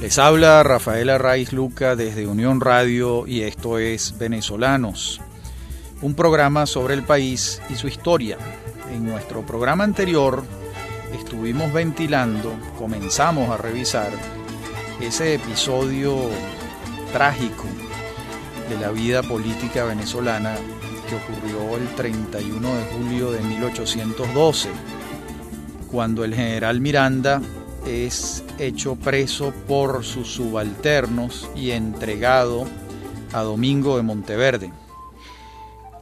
Les habla Rafael Arraiz Luca desde Unión Radio y esto es Venezolanos, un programa sobre el país y su historia. En nuestro programa anterior estuvimos ventilando, comenzamos a revisar ese episodio trágico de la vida política venezolana que ocurrió el 31 de julio de 1812, cuando el general Miranda es hecho preso por sus subalternos y entregado a Domingo de Monteverde.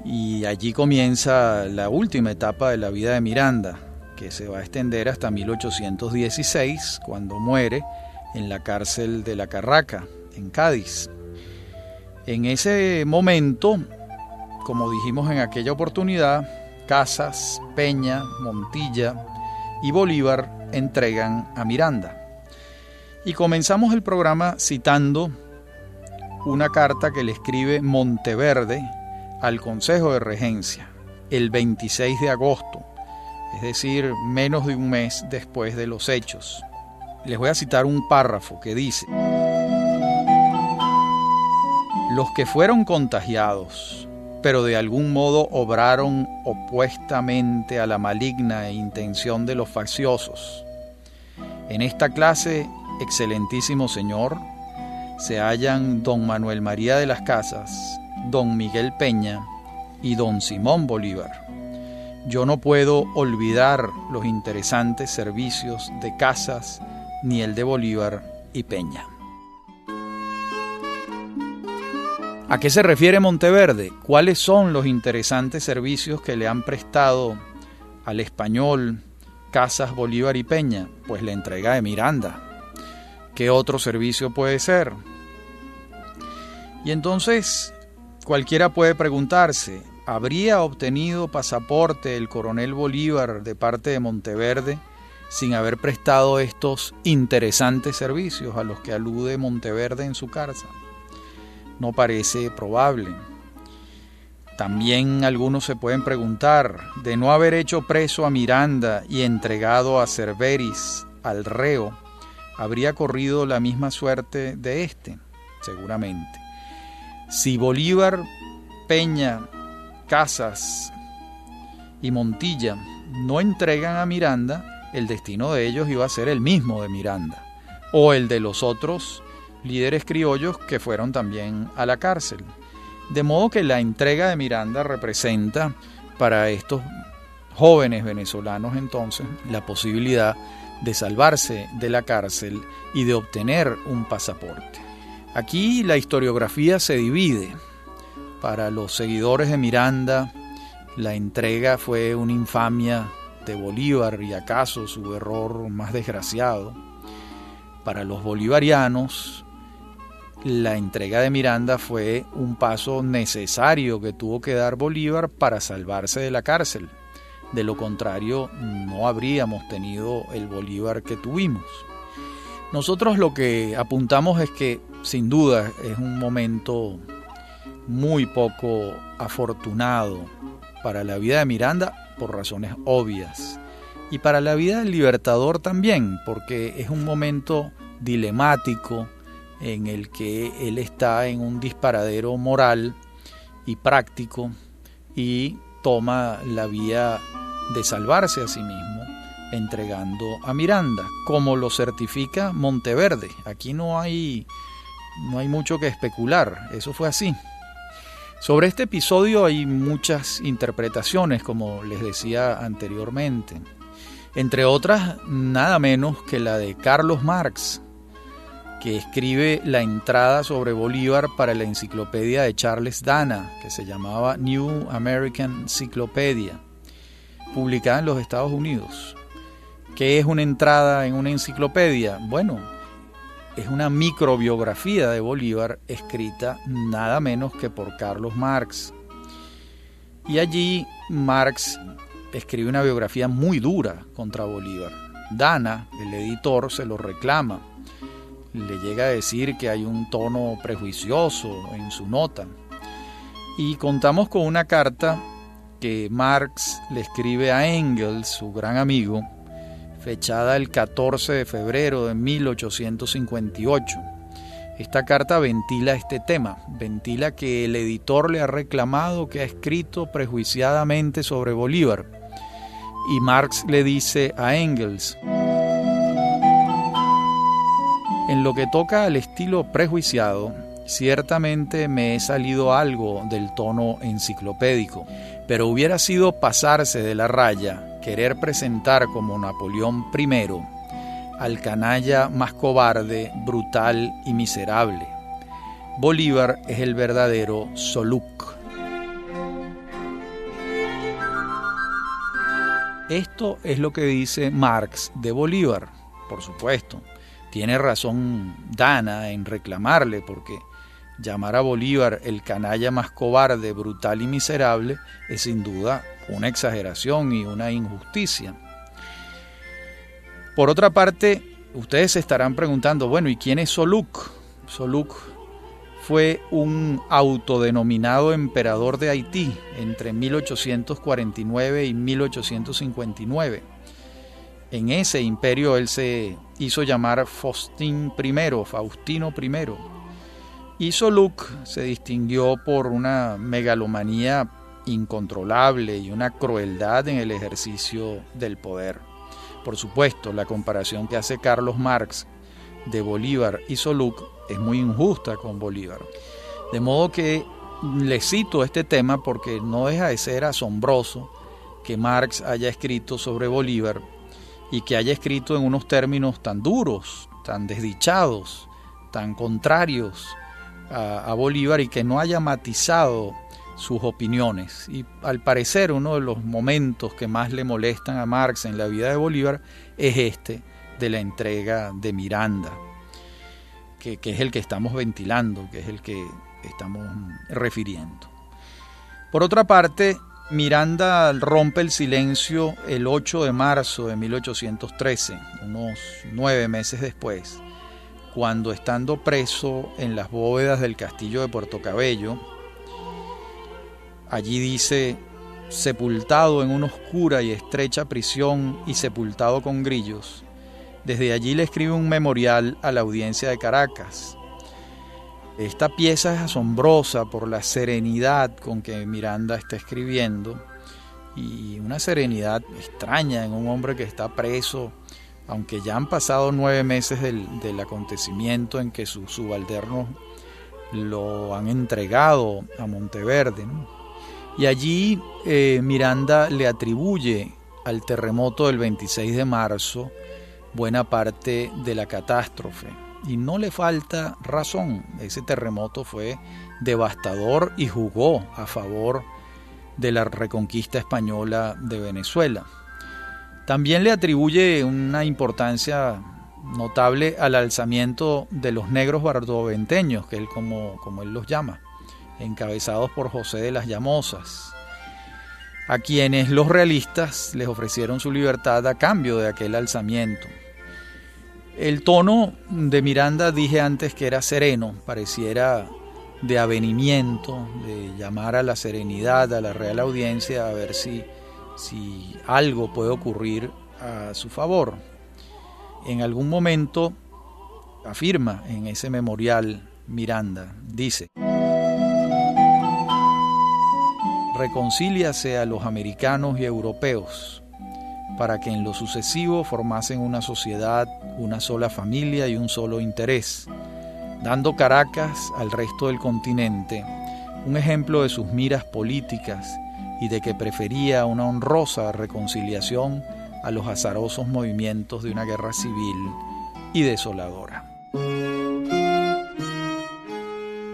Y allí comienza la última etapa de la vida de Miranda, que se va a extender hasta 1816, cuando muere en la cárcel de La Carraca, en Cádiz. En ese momento, como dijimos en aquella oportunidad, Casas, Peña, Montilla y Bolívar entregan a Miranda. Y comenzamos el programa citando una carta que le escribe Monteverde al Consejo de Regencia el 26 de agosto, es decir, menos de un mes después de los hechos. Les voy a citar un párrafo que dice: los que fueron contagiados, pero de algún modo obraron opuestamente a la maligna intención de los facciosos. En esta clase, excelentísimo señor, se hallan don Manuel María de las Casas, don Miguel Peña y don Simón Bolívar. Yo no puedo olvidar los interesantes servicios de Casas ni el de Bolívar y Peña. ¿A qué se refiere Monteverde? ¿Cuáles son los interesantes servicios que le han prestado al español Casas, Bolívar y Peña? Pues la entrega de Miranda. ¿Qué otro servicio puede ser? Y entonces cualquiera puede preguntarse, ¿habría obtenido pasaporte el coronel Bolívar de parte de Monteverde sin haber prestado estos interesantes servicios a los que alude Monteverde en su carta? No parece probable. También algunos se pueden preguntar, de no haber hecho preso a Miranda y entregado a Cerveris, al reo, ¿habría corrido la misma suerte de este? Seguramente. Si Bolívar, Peña, Casas y Montilla no entregan a Miranda, el destino de ellos iba a ser el mismo de Miranda, o el de los otros líderes criollos que fueron también a la cárcel. De modo que la entrega de Miranda representa para estos jóvenes venezolanos entonces la posibilidad de salvarse de la cárcel y de obtener un pasaporte. Aquí la historiografía se divide. Para los seguidores de Miranda, la entrega fue una infamia de Bolívar y acaso su error más desgraciado. Para los bolivarianos, la entrega de Miranda fue un paso necesario que tuvo que dar Bolívar para salvarse de la cárcel. De lo contrario, no habríamos tenido el Bolívar que tuvimos. Nosotros lo que apuntamos es que, sin duda, es un momento muy poco afortunado para la vida de Miranda por razones obvias. Y para la vida del Libertador también, porque es un momento dilemático en el que él está en un disparadero moral y práctico y toma la vía de salvarse a sí mismo entregando a Miranda, como lo certifica Monteverde. Aquí no hay mucho que especular, eso fue así. Sobre este episodio hay muchas interpretaciones, como les decía anteriormente, entre otras nada menos que la de Carlos Marx, que escribe la entrada sobre Bolívar para la enciclopedia de Charles Dana, que se llamaba New American Encyclopedia, publicada en los Estados Unidos. ¿Qué es una entrada en una enciclopedia? Bueno, es una microbiografía de Bolívar escrita nada menos que por Carlos Marx. Y allí Marx escribe una biografía muy dura contra Bolívar. Dana, el editor, se lo reclama. Le llega a decir que hay un tono prejuicioso en su nota. Y contamos con una carta que Marx le escribe a Engels, su gran amigo, fechada el 14 de febrero de 1858. Esta carta ventila este tema, ventila que el editor le ha reclamado que ha escrito prejuiciadamente sobre Bolívar. Y Marx le dice a Engels: en lo que toca al estilo prejuiciado, ciertamente me he salido algo del tono enciclopédico, pero hubiera sido pasarse de la raya querer presentar como Napoleón I al canalla más cobarde, brutal y miserable. Bolívar es el verdadero Soluk. Esto es lo que dice Marx de Bolívar. Por supuesto, tiene razón Dana en reclamarle, porque llamar a Bolívar el canalla más cobarde, brutal y miserable es sin duda una exageración y una injusticia. Por otra parte, ustedes se estarán preguntando, bueno, ¿y quién es Soluk? Soluk fue un autodenominado emperador de Haití entre 1849 y 1859. En ese imperio él se hizo llamar Faustino I. Y Soluk se distinguió por una megalomanía incontrolable y una crueldad en el ejercicio del poder. Por supuesto, la comparación que hace Carlos Marx de Bolívar y Soluk es muy injusta con Bolívar. De modo que le cito este tema porque no deja de ser asombroso que Marx haya escrito sobre Bolívar y que haya escrito en unos términos tan duros, tan desdichados, tan contrarios a Bolívar, y que no haya matizado sus opiniones. Y al parecer uno de los momentos que más le molestan a Marx en la vida de Bolívar es este de la entrega de Miranda, que es el que estamos ventilando, que es el que estamos refiriendo. Por otra parte, Miranda rompe el silencio el 8 de marzo de 1813, unos 9 meses después, cuando, estando preso en las bóvedas del castillo de Puerto Cabello, allí dice: sepultado en una oscura y estrecha prisión y sepultado con grillos. Desde allí le escribe un memorial a la audiencia de Caracas. Esta pieza es asombrosa por la serenidad con que Miranda está escribiendo, y una serenidad extraña en un hombre que está preso, aunque ya han pasado 9 meses del acontecimiento en que sus subalternos lo han entregado a Monteverde, ¿no? Y allí Miranda le atribuye al terremoto del 26 de marzo buena parte de la catástrofe. Y no le falta razón. Ese terremoto fue devastador y jugó a favor de la reconquista española de Venezuela. También le atribuye una importancia notable al alzamiento de los negros bardoventeños, que él como él los llama, encabezados por José de las Llamosas, a quienes los realistas les ofrecieron su libertad a cambio de aquel alzamiento. El tono de Miranda, dije antes que era sereno, pareciera de avenimiento, de llamar a la serenidad, a la Real Audiencia, a ver si algo puede ocurrir a su favor. En algún momento afirma en ese memorial Miranda, dice: reconcíliase a los americanos y europeos, para que en lo sucesivo formasen una sociedad, una sola familia y un solo interés, dando Caracas al resto del continente un ejemplo de sus miras políticas y de que prefería una honrosa reconciliación a los azarosos movimientos de una guerra civil y desoladora.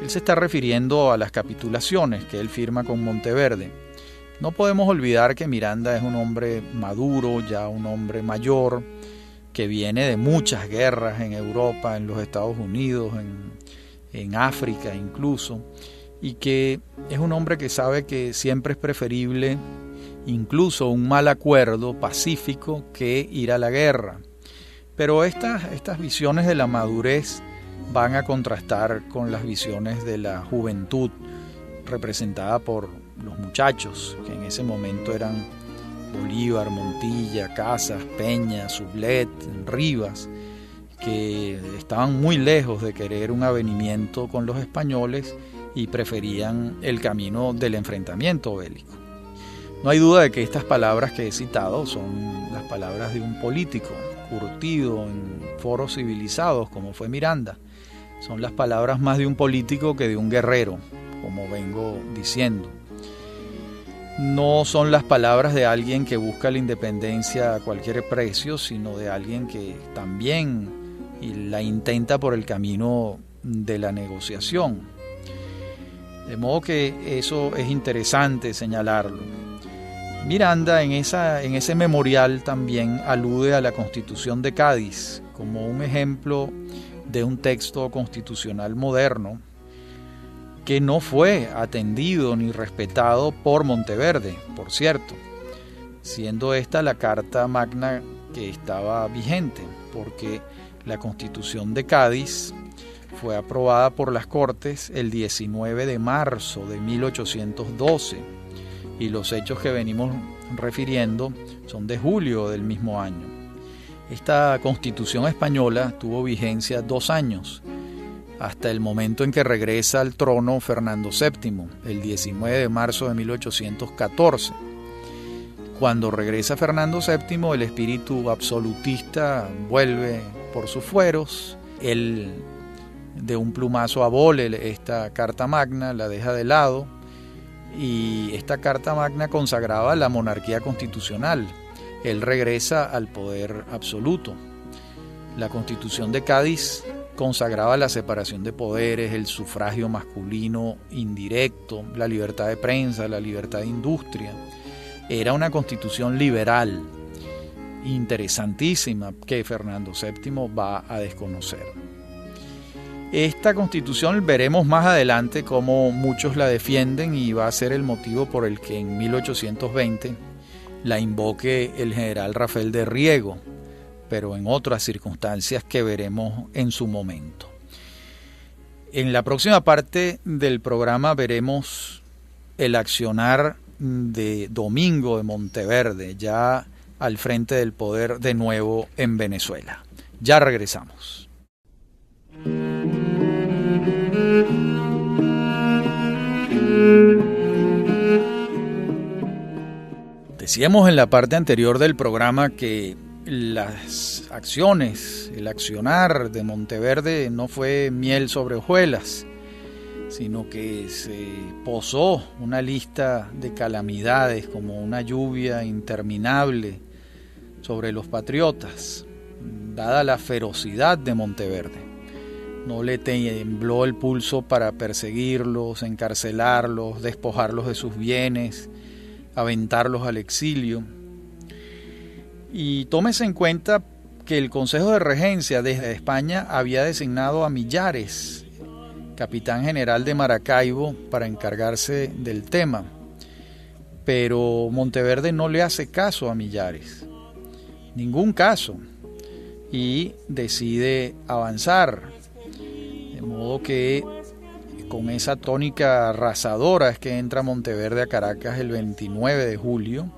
Él se está refiriendo a las capitulaciones que él firma con Monteverde. No podemos olvidar que Miranda es un hombre maduro, ya un hombre mayor, que viene de muchas guerras en Europa, en los Estados Unidos, en África incluso, y que es un hombre que sabe que siempre es preferible incluso un mal acuerdo pacífico que ir a la guerra. Pero estas visiones de la madurez van a contrastar con las visiones de la juventud representada por los muchachos, que en ese momento eran Bolívar, Montilla, Casas, Peña, Sublet, Rivas, que estaban muy lejos de querer un avenimiento con los españoles y preferían el camino del enfrentamiento bélico. No hay duda de que estas palabras que he citado son las palabras de un político curtido en foros civilizados como fue Miranda. Son las palabras más de un político que de un guerrero, como vengo diciendo. No son las palabras de alguien que busca la independencia a cualquier precio, sino de alguien que también la intenta por el camino de la negociación. De modo que eso es interesante señalarlo. Miranda en ese memorial también alude a la Constitución de Cádiz como un ejemplo de un texto constitucional moderno que no fue atendido ni respetado por Monteverde, por cierto, siendo esta la Carta Magna que estaba vigente, porque la Constitución de Cádiz fue aprobada por las Cortes el 19 de marzo de 1812 y los hechos que venimos refiriendo son de julio del mismo año. Esta Constitución española tuvo vigencia 2 años, hasta el momento en que regresa al trono Fernando VII, el 19 de marzo de 1814. Cuando regresa Fernando VII, el espíritu absolutista vuelve por sus fueros. Él de un plumazo abole esta Carta Magna, la deja de lado, y esta Carta Magna consagraba la monarquía constitucional. Él regresa al poder absoluto. La Constitución de Cádiz consagraba la separación de poderes, el sufragio masculino indirecto, la libertad de prensa, la libertad de industria. Era una constitución liberal, interesantísima, que Fernando VII va a desconocer. Esta constitución veremos más adelante cómo muchos la defienden y va a ser el motivo por el que en 1820 la invoque el general Rafael de Riego, pero en otras circunstancias que veremos en su momento. En la próxima parte del programa veremos el accionar de Domingo de Monteverde, ya al frente del poder de nuevo en Venezuela. Ya regresamos. Decíamos en la parte anterior del programa que las acciones, el accionar de Monteverde no fue miel sobre hojuelas, sino que se posó una lista de calamidades como una lluvia interminable sobre los patriotas, dada la ferocidad de Monteverde. No le tembló el pulso para perseguirlos, encarcelarlos, despojarlos de sus bienes, aventarlos al exilio. Y tómese en cuenta que el Consejo de Regencia desde España había designado a Millares, capitán general de Maracaibo, para encargarse del tema. Pero Monteverde no le hace caso a Millares, ningún caso, y decide avanzar. De modo que con esa tónica arrasadora es que entra Monteverde a Caracas el 29 de julio.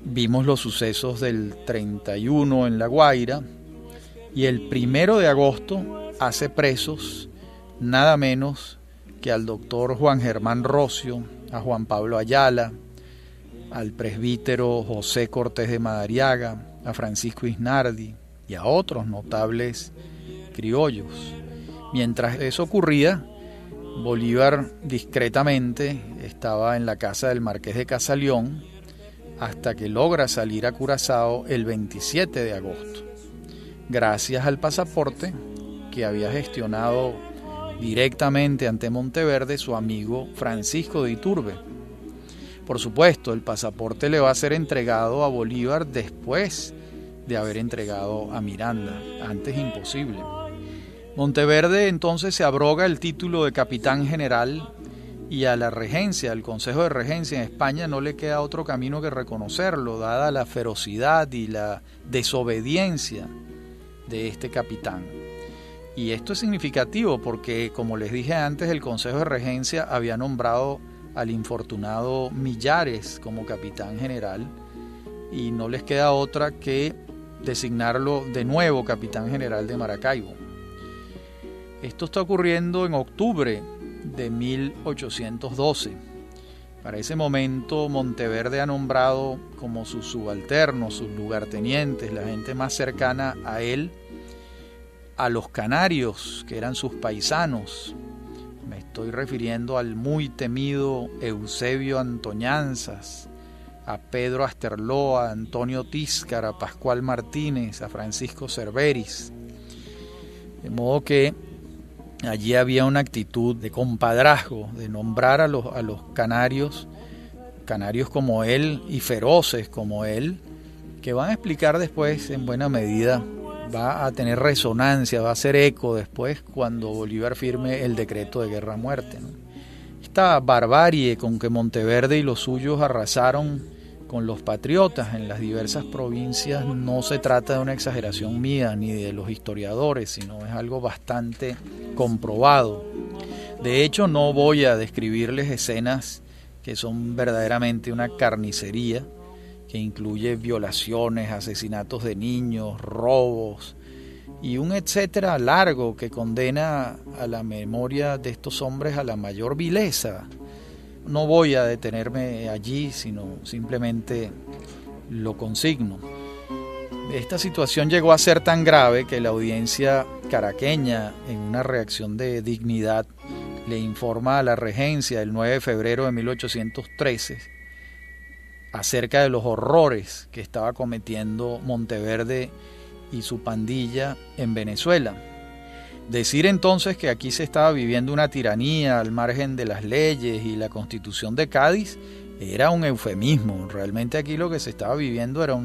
Vimos los sucesos del 31 en La Guaira y el 1 de agosto hace presos nada menos que al doctor Juan Germán Rocio, a Juan Pablo Ayala, al presbítero José Cortés de Madariaga, a Francisco Isnardi y a otros notables criollos. Mientras eso ocurría, Bolívar discretamente estaba en la casa del Marqués de Casaleón hasta que logra salir a Curazao el 27 de agosto, gracias al pasaporte que había gestionado directamente ante Monteverde su amigo Francisco de Iturbe. Por supuesto, el pasaporte le va a ser entregado a Bolívar después de haber entregado a Miranda, antes imposible. Monteverde entonces se abroga el título de capitán general y a la regencia, al Consejo de Regencia en España, no le queda otro camino que reconocerlo, dada la ferocidad y la desobediencia de este capitán. Y esto es significativo porque, como les dije antes, el Consejo de Regencia había nombrado al infortunado Millares como capitán general y no les queda otra que designarlo de nuevo capitán general de Maracaibo. Esto está ocurriendo en octubre de 1812. Para ese momento Monteverde ha nombrado como sus subalternos, sus lugartenientes, la gente más cercana a él, a los canarios, que eran sus paisanos. Me estoy refiriendo al muy temido Eusebio Antoñanzas, a Pedro Asterloa, a Antonio Tíscar, a Pascual Martínez, a Francisco Cerveris. De modo que allí había una actitud de compadrazgo, de nombrar a los canarios como él y feroces como él, que van a explicar después en buena medida, va a tener resonancia, va a hacer eco después cuando Bolívar firme el decreto de guerra-muerte, ¿no? Esta barbarie con que Monteverde y los suyos arrasaron con los patriotas en las diversas provincias no se trata de una exageración mía ni de los historiadores, sino es algo bastante comprobado. De hecho, no voy a describirles escenas que son verdaderamente una carnicería, que incluye violaciones, asesinatos de niños, robos y un etcétera largo que condena a la memoria de estos hombres a la mayor vileza. No voy a detenerme allí, sino simplemente lo consigno. Esta situación llegó a ser tan grave que la audiencia caraqueña, en una reacción de dignidad, le informa a la regencia el 9 de febrero de 1813 acerca de los horrores que estaba cometiendo Monteverde y su pandilla en Venezuela. Decir entonces que aquí se estaba viviendo una tiranía al margen de las leyes y la Constitución de Cádiz era un eufemismo. Realmente aquí lo que se estaba viviendo era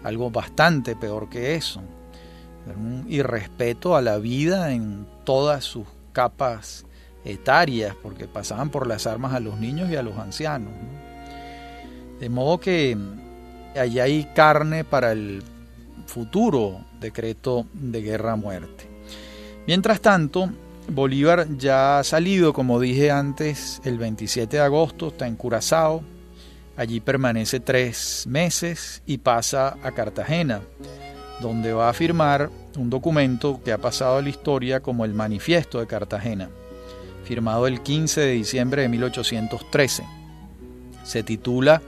algo bastante peor que eso. Era un irrespeto a la vida en todas sus capas etarias, porque pasaban por las armas a los niños y a los ancianos, ¿no? De modo que allá hay carne para el futuro decreto de guerra-muerte. Mientras tanto, Bolívar ya ha salido, como dije antes, el 27 de agosto, está en Curazao, allí permanece 3 meses y pasa a Cartagena, donde va a firmar un documento que ha pasado a la historia como el Manifiesto de Cartagena, firmado el 15 de diciembre de 1813. Se titula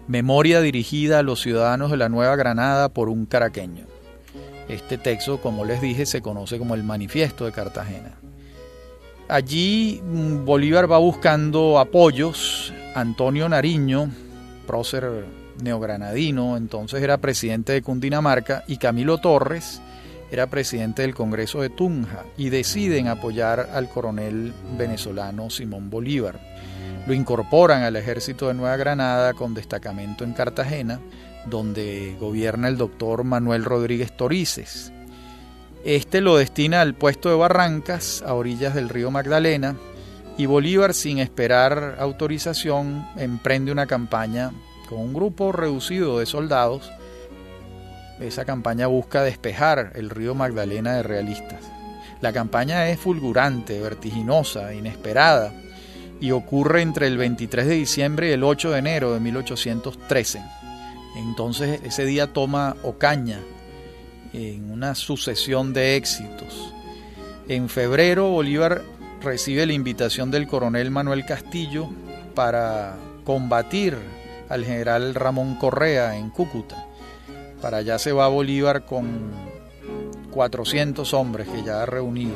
Memoria dirigida a los ciudadanos de la Nueva Granada por un caraqueño. Este texto, como les dije, se conoce como el Manifiesto de Cartagena. Allí Bolívar va buscando apoyos. Antonio Nariño, prócer neogranadino, entonces era presidente de Cundinamarca, y Camilo Torres era presidente del Congreso de Tunja, y deciden apoyar al coronel venezolano Simón Bolívar. Lo incorporan al ejército de Nueva Granada con destacamento en Cartagena, donde gobierna el doctor Manuel Rodríguez Torices. Este lo destina al puesto de Barrancas, a orillas del río Magdalena, y Bolívar, sin esperar autorización, emprende una campaña con un grupo reducido de soldados. Esa campaña busca despejar el río Magdalena de realistas. La campaña es fulgurante, vertiginosa, inesperada, y ocurre entre el 23 de diciembre y el 8 de enero de 1813. Entonces ese día toma Ocaña en una sucesión de éxitos. En febrero Bolívar recibe la invitación del coronel Manuel Castillo para combatir al general Ramón Correa en Cúcuta. Para allá se va Bolívar con 400 hombres que ya ha reunido.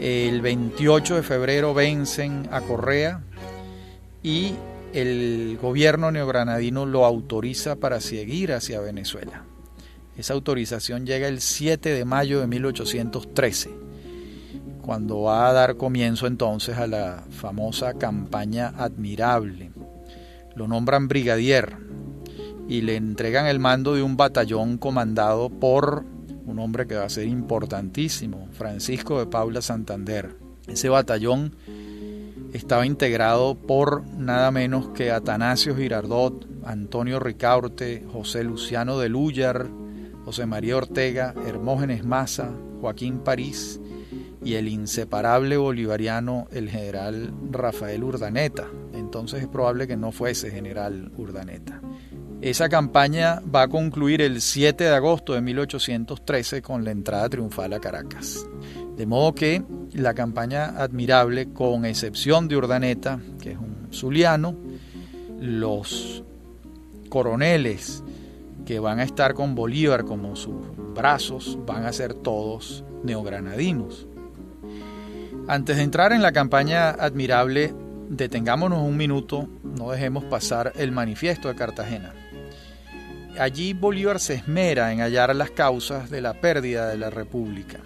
El 28 de febrero vencen a Correa y el gobierno neogranadino lo autoriza para seguir hacia Venezuela. Esa autorización llega el 7 de mayo de 1813, cuando va a dar comienzo entonces a la famosa campaña Admirable. Lo nombran brigadier y le entregan el mando de un batallón comandado por un hombre que va a ser importantísimo, Francisco de Paula Santander. Ese batallón estaba integrado por nada menos que Atanasio Girardot, Antonio Ricaurte, José Luciano de Lúyar, José María Ortega, Hermógenes Maza, Joaquín París y el inseparable bolivariano, el general Rafael Urdaneta. Entonces es probable que no fuese general Urdaneta. Esa campaña va a concluir el 7 de agosto de 1813 con la entrada triunfal a Caracas. De modo que la campaña admirable, con excepción de Urdaneta, que es un zuliano, los coroneles que van a estar con Bolívar como sus brazos van a ser todos neogranadinos. Antes de entrar en la campaña admirable, detengámonos un minuto, no dejemos pasar el manifiesto de Cartagena. Allí Bolívar se esmera en hallar las causas de la pérdida de la República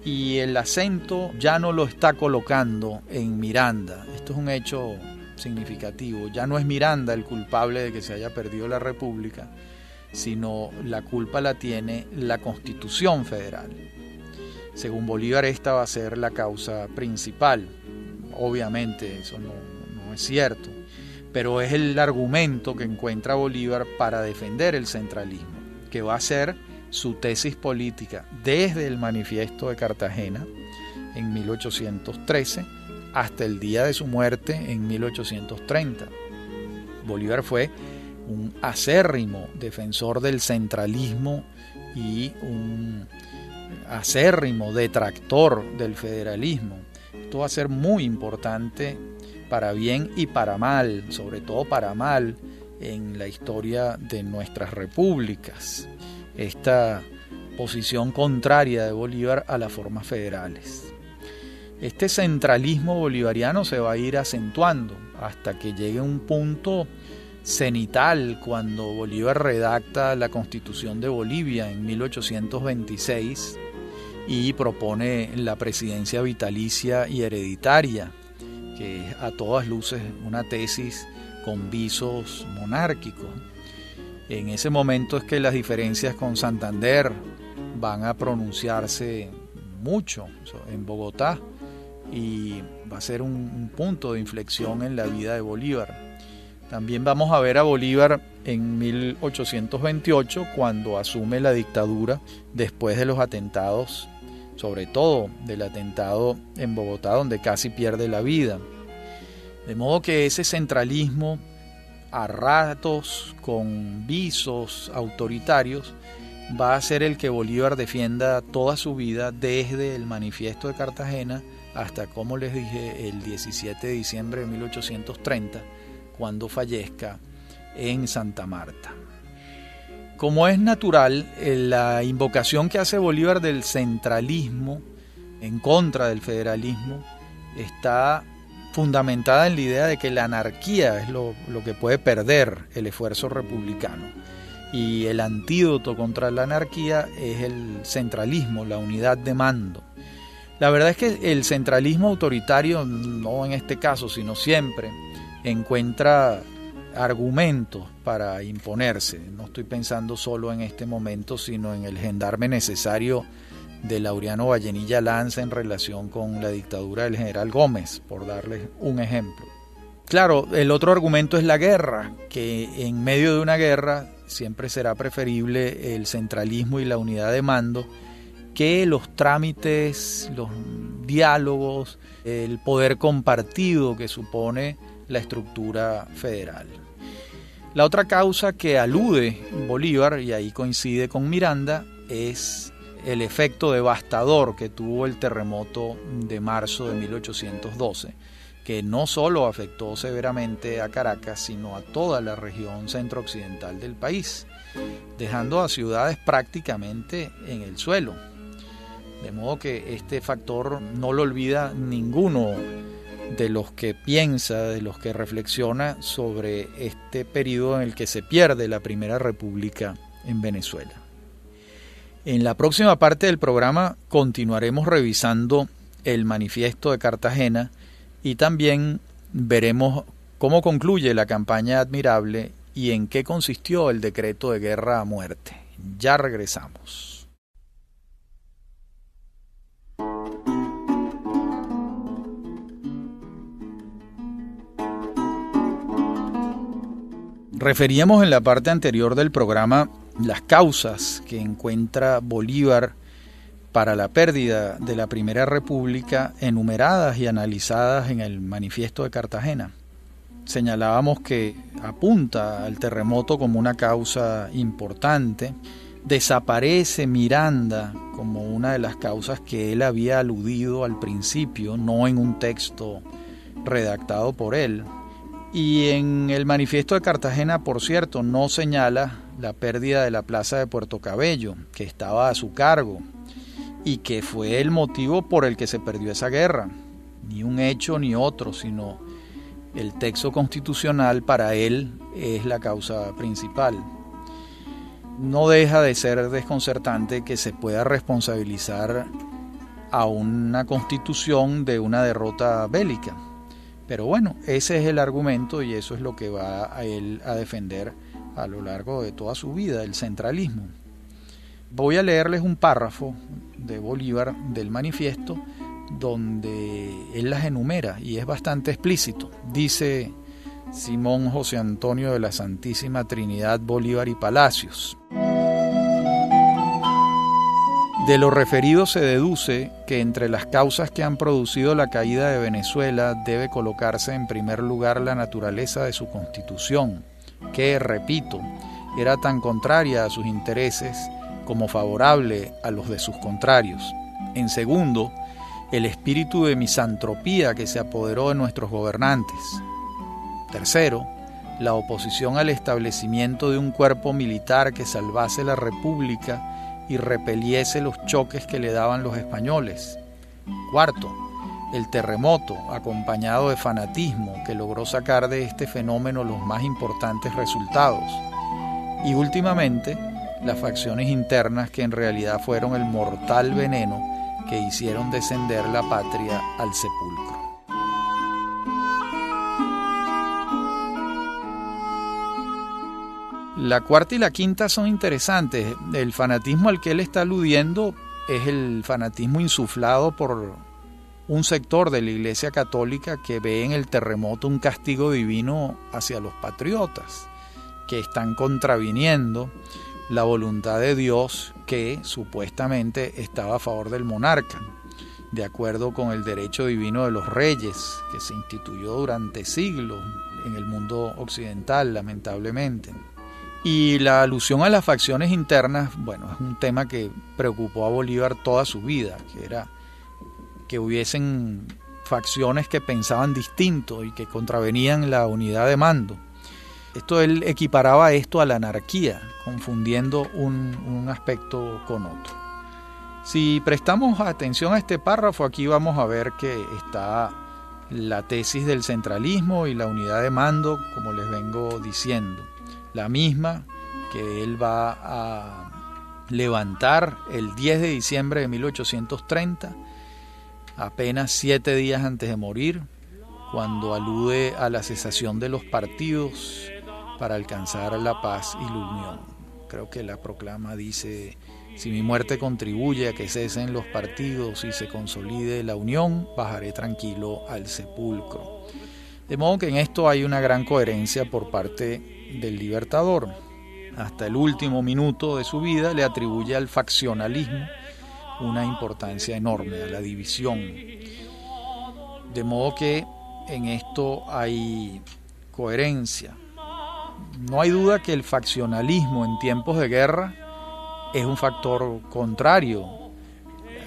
y el acento ya no lo está colocando en Miranda. Esto es un hecho significativo. Ya no es Miranda el culpable de que se haya perdido la República, sino la culpa la tiene la Constitución Federal. Según Bolívar, esta va a ser la causa principal. Obviamente eso no es cierto, pero es el argumento que encuentra Bolívar para defender el centralismo, que va a ser su tesis política desde el manifiesto de Cartagena en 1813 hasta el día de su muerte en 1830. Bolívar fue un acérrimo defensor del centralismo y un acérrimo detractor del federalismo. Esto va a ser muy importante para bien y para mal, sobre todo para mal en la historia de nuestras repúblicas. Esta posición contraria de Bolívar a las formas federales. Este centralismo bolivariano se va a ir acentuando hasta que llegue un punto cenital cuando Bolívar redacta la Constitución de Bolivia en 1826 y propone la presidencia vitalicia y hereditaria, que es a todas luces una tesis con visos monárquicos. En ese momento es que las diferencias con Santander van a pronunciarse mucho en Bogotá y va a ser un punto de inflexión en la vida de Bolívar. También vamos a ver a Bolívar en 1828 cuando asume la dictadura después de los atentados, sobre todo del atentado en Bogotá donde casi pierde la vida. De modo que ese centralismo, a ratos con visos autoritarios, va a ser el que Bolívar defienda toda su vida desde el manifiesto de Cartagena hasta, como les dije, el 17 de diciembre de 1830, cuando fallezca en Santa Marta. Como es natural, la invocación que hace Bolívar del centralismo en contra del federalismo está fundamentada en la idea de que la anarquía es lo que puede perder el esfuerzo republicano y el antídoto contra la anarquía es el centralismo, la unidad de mando. La verdad es que el centralismo autoritario, no en este caso sino siempre, encuentra argumentos para imponerse. No estoy pensando solo en este momento, sino en el gendarme necesario de Laureano Vallenilla Lanza en relación con la dictadura del general Gómez, por darles un ejemplo. Claro, el otro argumento es la guerra, que en medio de una guerra siempre será preferible el centralismo y la unidad de mando que los trámites, los diálogos, el poder compartido que supone la estructura federal. La otra causa que alude Bolívar, y ahí coincide con Miranda, es el efecto devastador que tuvo el terremoto de marzo de 1812, que no solo afectó severamente a Caracas, sino a toda la región centro-occidental del país, dejando a ciudades prácticamente en el suelo. De modo que este factor no lo olvida ninguno de los que piensa, de los que reflexiona sobre este periodo en el que se pierde la Primera República en Venezuela. En la próxima parte del programa continuaremos revisando el manifiesto de Cartagena y también veremos cómo concluye la campaña admirable y en qué consistió el decreto de guerra a muerte. Ya regresamos. Referíamos en la parte anterior del programa las causas que encuentra Bolívar para la pérdida de la Primera República enumeradas y analizadas en el Manifiesto de Cartagena. Señalábamos que apunta al terremoto como una causa importante, desaparece Miranda como una de las causas que él había aludido al principio, no en un texto redactado por él. Y en el Manifiesto de Cartagena, por cierto, no señala la pérdida de la plaza de Puerto Cabello, que estaba a su cargo y que fue el motivo por el que se perdió esa guerra. Ni un hecho ni otro, sino el texto constitucional para él es la causa principal. No deja de ser desconcertante que se pueda responsabilizar a una constitución de una derrota bélica. Pero bueno, ese es el argumento y eso es lo que va a él a defender a lo largo de toda su vida, el centralismo. Voy a leerles un párrafo de Bolívar del manifiesto donde él las enumera y es bastante explícito. Dice Simón José Antonio de la Santísima Trinidad Bolívar y Palacios: de lo referido se deduce que entre las causas que han producido la caída de Venezuela debe colocarse en primer lugar la naturaleza de su constitución, que, repito, era tan contraria a sus intereses como favorable a los de sus contrarios. En segundo, el espíritu de misantropía que se apoderó de nuestros gobernantes. Tercero, la oposición al establecimiento de un cuerpo militar que salvase la República y repeliese los choques que le daban los españoles. Cuarto, el terremoto, acompañado de fanatismo, que logró sacar de este fenómeno los más importantes resultados. Y últimamente, las facciones internas que en realidad fueron el mortal veneno que hicieron descender la patria al sepulcro. La cuarta y la quinta son interesantes. El fanatismo al que él está aludiendo es el fanatismo insuflado por un sector de la Iglesia Católica que ve en el terremoto un castigo divino hacia los patriotas, que están contraviniendo la voluntad de Dios que supuestamente estaba a favor del monarca, de acuerdo con el derecho divino de los reyes, que se instituyó durante siglos en el mundo occidental, lamentablemente. Y la alusión a las facciones internas, bueno, es un tema que preocupó a Bolívar toda su vida, que era que hubiesen facciones que pensaban distinto y que contravenían la unidad de mando. Él equiparaba esto a la anarquía, confundiendo un aspecto con otro. Si prestamos atención a este párrafo, aquí vamos a ver que está la tesis del centralismo y la unidad de mando, como les vengo diciendo. La misma que él va a levantar el 10 de diciembre de 1830, apenas 7 días antes de morir, cuando alude a la cesación de los partidos para alcanzar la paz y la unión. Creo que la proclama dice: si mi muerte contribuye a que cesen los partidos y se consolide la unión, bajaré tranquilo al sepulcro. De modo que en esto hay una gran coherencia por parte del libertador. Hasta el último minuto de su vida le atribuye al faccionalismo una importancia enorme, a la división. De modo que en esto hay coherencia. No hay duda que el faccionalismo en tiempos de guerra es un factor contrario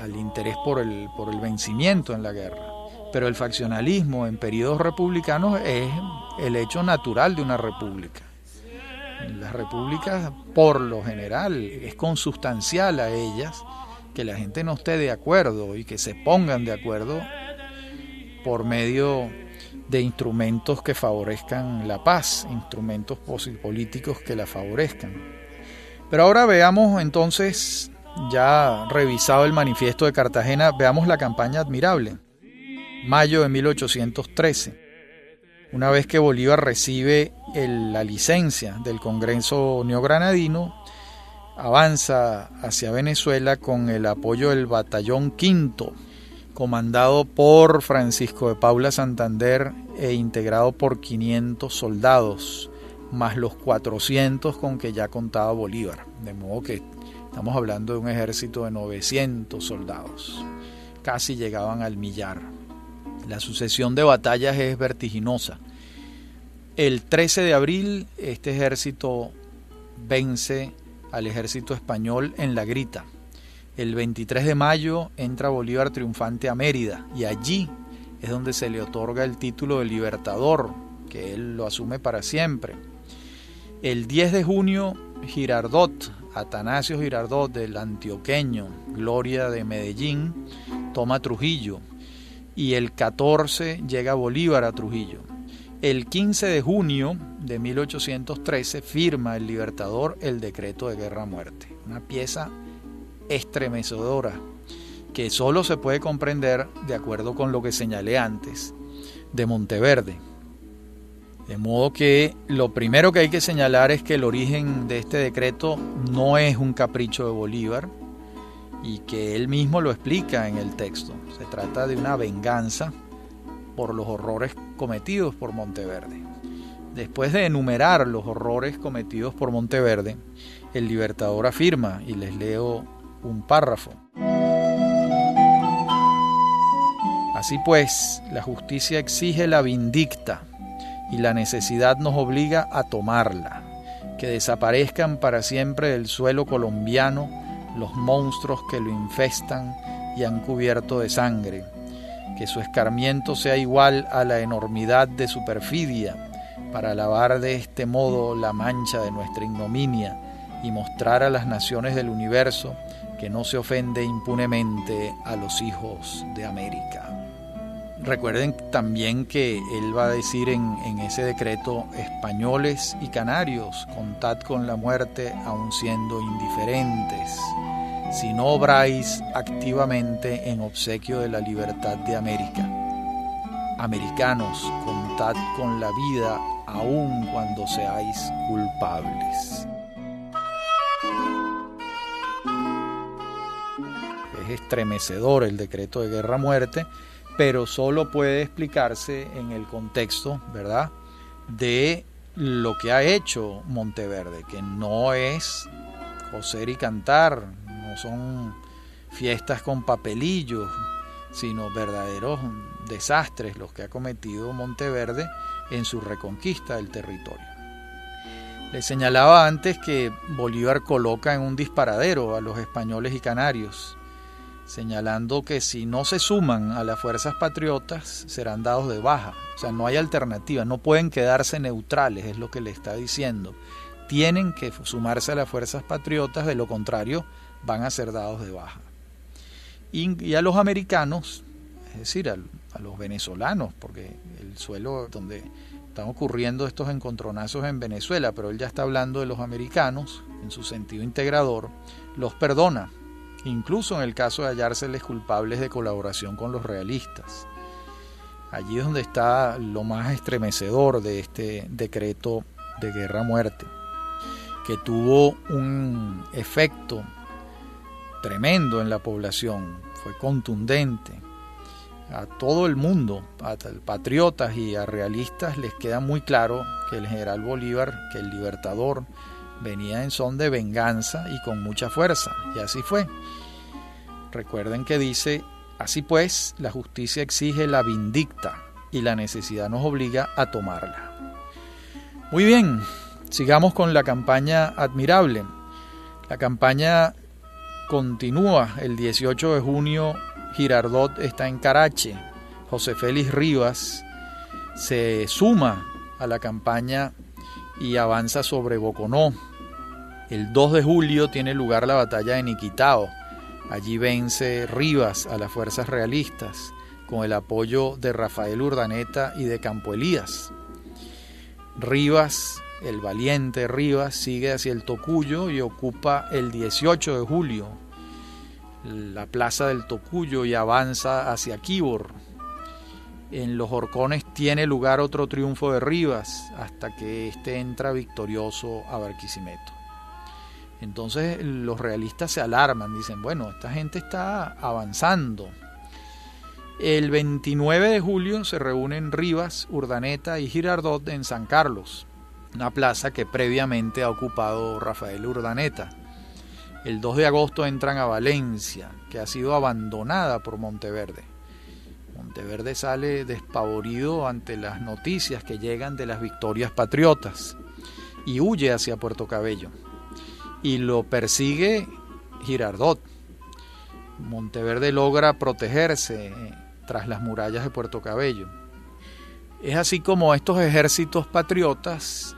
al interés por el vencimiento en la guerra. Pero el faccionalismo en periodos republicanos es el hecho natural de una república. Las repúblicas, por lo general, es consustancial a ellas que la gente no esté de acuerdo y que se pongan de acuerdo por medio de instrumentos que favorezcan la paz, instrumentos políticos que la favorezcan. Pero ahora veamos entonces, ya revisado el manifiesto de Cartagena, veamos la campaña admirable. Mayo de 1813. Una vez que Bolívar recibe la licencia del Congreso neogranadino, avanza hacia Venezuela con el apoyo del Batallón Quinto, comandado por Francisco de Paula Santander e integrado por 500 soldados, más los 400 con que ya contaba Bolívar. De modo que Estamos hablando de un ejército de 900 soldados. Casi llegaban al millar. La sucesión de batallas es vertiginosa. El 13 de abril este ejército vence al ejército español en La Grita. El 23 de mayo entra Bolívar triunfante a Mérida y allí es donde se le otorga el título de Libertador, que él lo asume para siempre. El 10 de junio Girardot, Atanasio Girardot, del antioqueño, gloria de Medellín, toma Trujillo y el 14 llega Bolívar a Trujillo. El 15 de junio de 1813 firma el Libertador el decreto de guerra-muerte, una pieza estremecedora que solo se puede comprender de acuerdo con lo que señalé antes de Monteverde. De modo que lo primero que hay que señalar es que el origen de este decreto no es un capricho de Bolívar y que él mismo lo explica en el texto. Se trata de una venganza por los horrores cometidos por Monteverde. Después de enumerar los horrores cometidos por Monteverde, el Libertador afirma, y les leo un párrafo: así pues, la justicia exige la vindicta y la necesidad nos obliga a tomarla, que desaparezcan para siempre del suelo colombiano los monstruos que lo infestan y han cubierto de sangre, que su escarmiento sea igual a la enormidad de su perfidia, para lavar de este modo la mancha de nuestra ignominia y mostrar a las naciones del universo que no se ofende impunemente a los hijos de América. Recuerden también que él va a decir en ese decreto: españoles y canarios, contad con la muerte aun siendo indiferentes, si no obráis activamente en obsequio de la libertad de América. Americanos, contad con la vida aun cuando seáis culpables. Es estremecedor el decreto de guerra-muerte, pero solo puede explicarse en el contexto, ¿verdad?, de lo que ha hecho Monteverde, que no es coser y cantar, no son fiestas con papelillos, sino verdaderos desastres los que ha cometido Monteverde en su reconquista del territorio. Les señalaba antes que Bolívar coloca en un disparadero a los españoles y canarios, señalando que si no se suman a las fuerzas patriotas serán dados de baja. O sea, no hay alternativa, no pueden quedarse neutrales, es lo que le está diciendo. Tienen que sumarse a las fuerzas patriotas, de lo contrario van a ser dados de baja. Y a los americanos, es decir, a los venezolanos, porque el suelo donde están ocurriendo estos encontronazos en Venezuela, pero él ya está hablando de los americanos en su sentido integrador, los perdona, incluso en el caso de hallárseles culpables de colaboración con los realistas. Allí es donde está lo más estremecedor de este decreto de guerra-muerte, que tuvo un efecto tremendo en la población, fue contundente. A todo el mundo, a patriotas y a realistas, les queda muy claro que el general Bolívar, que el Libertador, venía en son de venganza y con mucha fuerza, y así fue. Recuerden que dice: así pues, la justicia exige la vindicta y la necesidad nos obliga a tomarla. Muy bien, sigamos con la campaña admirable. La campaña continúa. El 18 de junio Girardot está en Carache. José Félix Rivas se suma a la campaña y avanza sobre Boconó. El 2 de julio tiene lugar la batalla de Niquitao. Allí vence Rivas a las fuerzas realistas con el apoyo de Rafael Urdaneta y de Campo Elías. Rivas, el valiente Rivas, sigue hacia el Tocuyo y ocupa el 18 de julio la plaza del Tocuyo y avanza hacia Quíbor. En los Horcones tiene lugar otro triunfo de Rivas hasta que éste entra victorioso a Barquisimeto. Entonces los realistas se alarman, dicen: bueno, esta gente está avanzando. El 29 de julio se reúnen Rivas, Urdaneta y Girardot en San Carlos, una plaza que previamente ha ocupado Rafael Urdaneta. El 2 de agosto entran a Valencia, que ha sido abandonada por Monteverde. Monteverde sale despavorido ante las noticias que llegan de las victorias patriotas y huye hacia Puerto Cabello. Y lo persigue Girardot. Monteverde logra protegerse tras las murallas de Puerto Cabello. Es así como estos ejércitos patriotas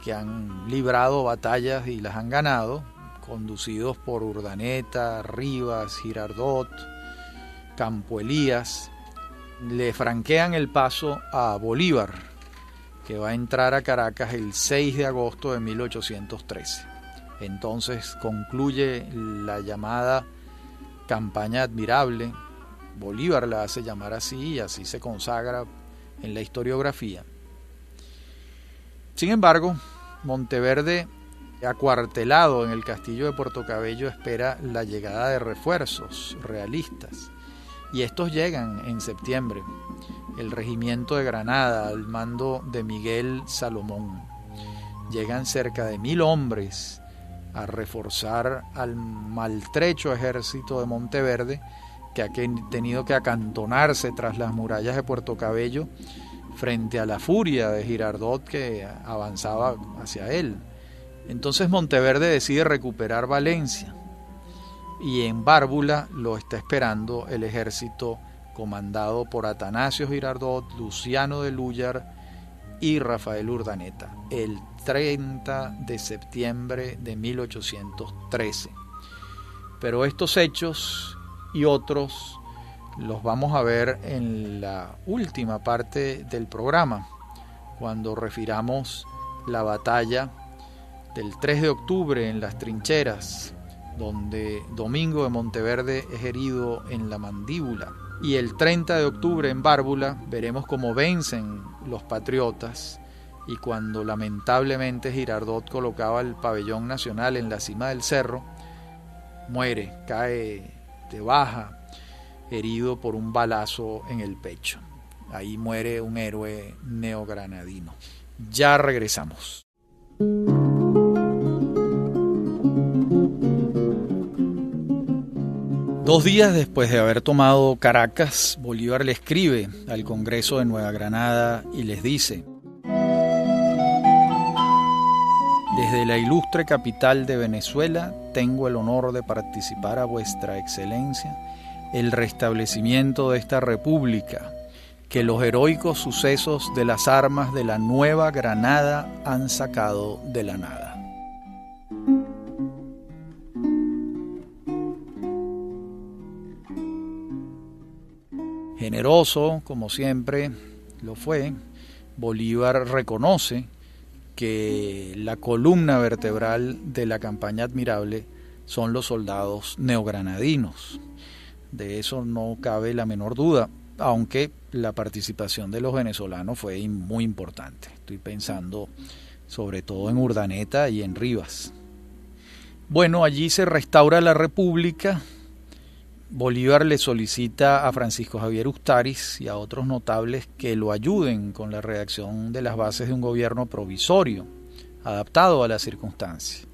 que han librado batallas y las han ganado, conducidos por Urdaneta, Rivas, Girardot, Campo Elías, le franquean el paso a Bolívar, que va a entrar a Caracas el 6 de agosto de 1813. Entonces concluye la llamada campaña admirable. Bolívar la hace llamar así y así se consagra en la historiografía. Sin embargo, Monteverde, acuartelado en el castillo de Puerto Cabello, espera la llegada de refuerzos realistas. Y estos llegan en septiembre. El regimiento de Granada, al mando de Miguel Salomón. Llegan cerca de 1000 hombres a reforzar al maltrecho ejército de Monteverde, que ha tenido que acantonarse tras las murallas de Puerto Cabello frente a la furia de Girardot que avanzaba hacia él. Entonces Monteverde decide recuperar Valencia y en Bárbula lo está esperando el ejército comandado por Atanasio Girardot, Luciano de Lúllar y Rafael Urdaneta, el 30 de septiembre de 1813. Pero estos hechos y otros los vamos a ver en la última parte del programa, cuando refiramos la batalla del 3 de octubre en las trincheras, donde Domingo de Monteverde es herido en la mandíbula, y el 30 de octubre en Bárbula veremos cómo vencen los patriotas, y cuando lamentablemente Girardot colocaba el pabellón nacional en la cima del cerro, muere, cae de baja, herido por un balazo en el pecho. Ahí muere un héroe neogranadino. Ya regresamos. Dos días después de haber tomado Caracas, Bolívar le escribe al Congreso de Nueva Granada y les dice: desde la ilustre capital de Venezuela tengo el honor de participar a vuestra excelencia el restablecimiento de esta república que los heroicos sucesos de las armas de la Nueva Granada han sacado de la nada. Generoso, como siempre lo fue, Bolívar reconoce que la columna vertebral de la campaña admirable son los soldados neogranadinos. De eso no cabe la menor duda, aunque la participación de los venezolanos fue muy importante. Estoy pensando sobre todo en Urdaneta y en Rivas. Bueno, allí se restaura la república. Bolívar le solicita a Francisco Javier Ustaris y a otros notables que lo ayuden con la redacción de las bases de un gobierno provisorio, adaptado a las circunstancias.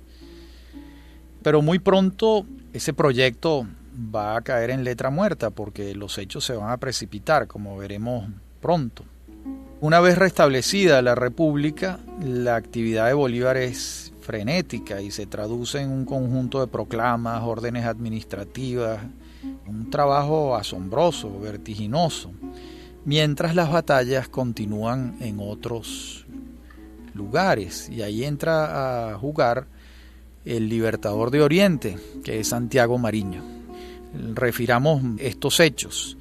Pero muy pronto ese proyecto va a caer en letra muerta porque los hechos se van a precipitar, como veremos pronto. Una vez restablecida la república, la actividad de Bolívar es frenética y se traduce en un conjunto de proclamas, órdenes administrativas, un trabajo asombroso, vertiginoso, mientras las batallas continúan en otros lugares, y ahí entra a jugar el libertador de Oriente, que es Santiago Mariño. Refiramos estos hechos.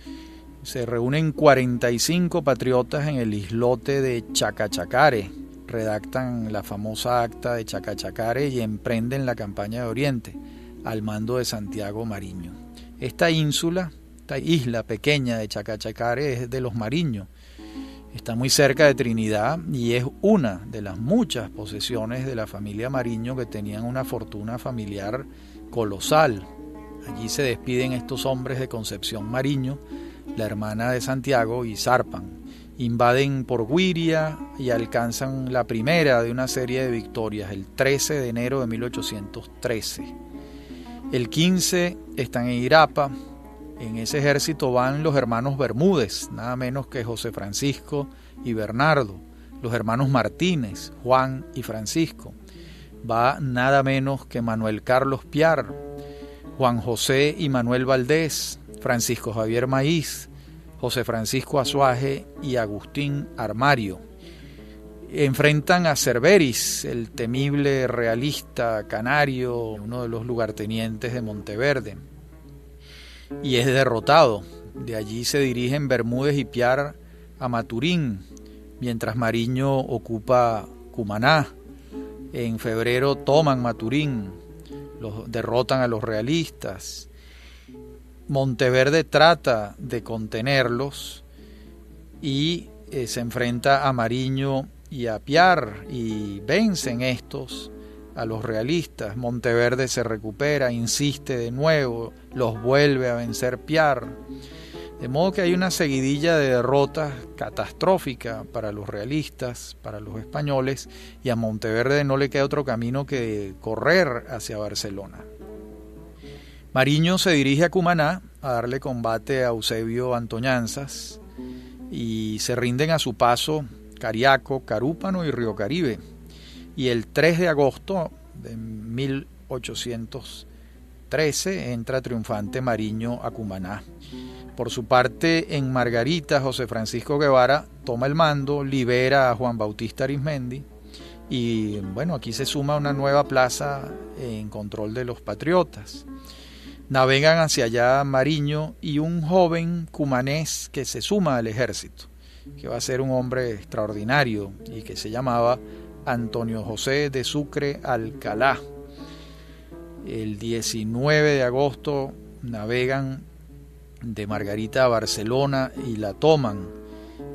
Se reúnen 45 patriotas en el islote de Chacachacare, redactan la famosa acta de Chacachacare y emprenden la campaña de Oriente al mando de Santiago Mariño. Esta isla pequeña de Chacachacare es de los Mariños, está muy cerca de Trinidad y es una de las muchas posesiones de la familia Mariño que tenían una fortuna familiar colosal. Allí se despiden estos hombres de Concepción Mariño, la hermana de Santiago, y zarpan. Invaden por Guiria y alcanzan la primera de una serie de victorias el 13 de enero de 1813. El 15 están en Irapa. En ese ejército van los hermanos Bermúdez, nada menos que José Francisco y Bernardo, los hermanos Martínez, Juan y Francisco. Va nada menos que Manuel Carlos Piar, Juan José y Manuel Valdés, Francisco Javier Maíz, José Francisco Azuaje y Agustín Armario. Enfrentan a Cerveris, el temible realista canario, uno de los lugartenientes de Monteverde, y es derrotado. De allí se dirigen Bermúdez y Piar a Maturín, mientras Mariño ocupa Cumaná. En febrero toman Maturín, derrotan a los realistas. Monteverde trata de contenerlos y se enfrenta a Mariño y a Piar y vencen estos a los realistas. Monteverde se recupera, insiste de nuevo, los vuelve a vencer Piar. De modo que hay una seguidilla de derrotas catastrófica para los realistas, para los españoles, y a Monteverde no le queda otro camino que correr hacia Barcelona. Mariño se dirige a Cumaná a darle combate a Eusebio Antoñanzas y se rinden a su paso Cariaco, Carúpano y Río Caribe. Y el 3 de agosto de 1813 entra triunfante Mariño a Cumaná. Por su parte, en Margarita, José Francisco Guevara toma el mando, libera a Juan Bautista Arizmendi y bueno, aquí se suma una nueva plaza en control de los patriotas. Navegan hacia allá Mariño y un joven cumanés que se suma al ejército, que va a ser un hombre extraordinario y que se llamaba Antonio José de Sucre Alcalá. El 19 de agosto navegan de Margarita a Barcelona y la toman.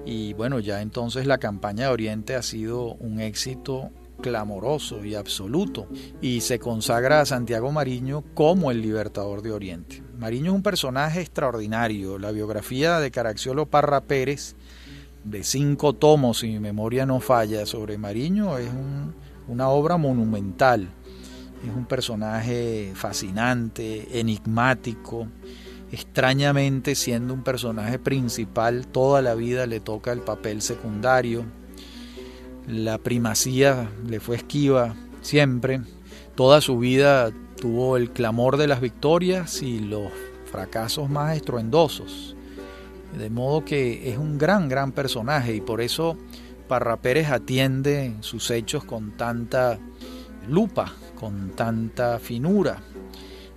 Y bueno, ya entonces la campaña de Oriente ha sido un éxito clamoroso y absoluto, y se consagra a Santiago Mariño como el libertador de Oriente. Mariño es un personaje extraordinario. La biografía de Caracciolo Parra Pérez, de 5 tomos, si mi memoria no falla, sobre Mariño, es una obra monumental. Es un personaje fascinante, enigmático. Extrañamente, siendo un personaje principal, toda la vida le toca el papel secundario. La primacía le fue esquiva siempre. Toda su vida tuvo el clamor de las victorias y los fracasos más estruendosos. De modo que es un gran personaje, y por eso Parra Pérez atiende sus hechos con tanta lupa, con tanta finura.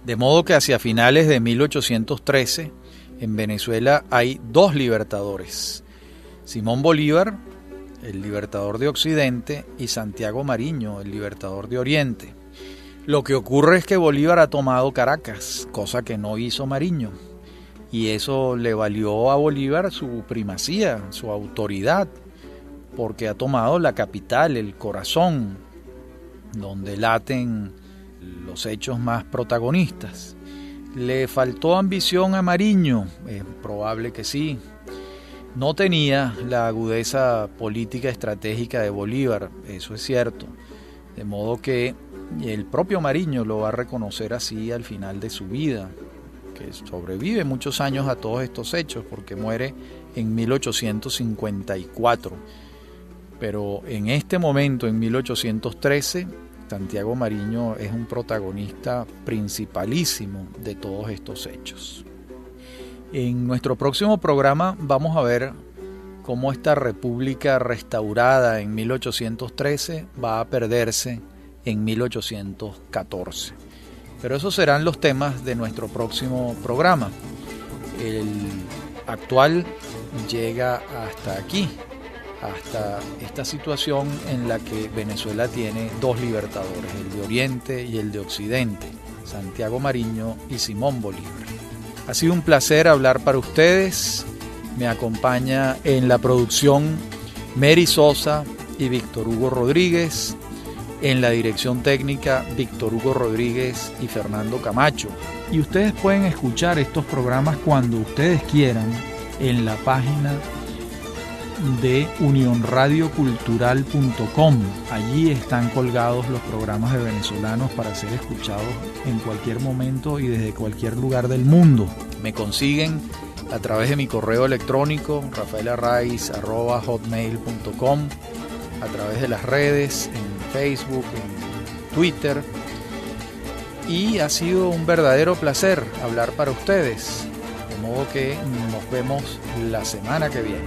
De modo que hacia finales de 1813 en Venezuela hay 2 libertadores: Simón Bolívar, el libertador de Occidente, y Santiago Mariño, el libertador de Oriente. Lo que ocurre es que Bolívar ha tomado Caracas, cosa que no hizo Mariño, y eso le valió a Bolívar su primacía, su autoridad, porque ha tomado la capital, el corazón, donde laten los hechos más protagonistas. ¿Le faltó ambición a Mariño? Es probable que sí. No tenía la agudeza política estratégica de Bolívar, eso es cierto. De modo que el propio Mariño lo va a reconocer así al final de su vida, que sobrevive muchos años a todos estos hechos, porque muere en 1854. Pero en este momento, en 1813, Santiago Mariño es un protagonista principalísimo de todos estos hechos. En nuestro próximo programa vamos a ver cómo esta república restaurada en 1813 va a perderse en 1814. Pero esos serán los temas de nuestro próximo programa. El actual llega hasta aquí, hasta esta situación en la que Venezuela tiene 2 libertadores, el de Oriente y el de Occidente, Santiago Mariño y Simón Bolívar. Ha sido un placer hablar para ustedes. Me acompaña en la producción Mary Sosa y Víctor Hugo Rodríguez. En la dirección técnica, Víctor Hugo Rodríguez y Fernando Camacho. Y ustedes pueden escuchar estos programas cuando ustedes quieran en la página de unionradiocultural.com. Allí están colgados los programas de venezolanos para ser escuchados en cualquier momento y desde cualquier lugar del mundo. Me consiguen a través de mi correo electrónico rafaelarraiz@hotmail.com, a través de las redes, en Facebook, en Twitter, y ha sido un verdadero placer hablar para ustedes, de modo que nos vemos la semana que viene.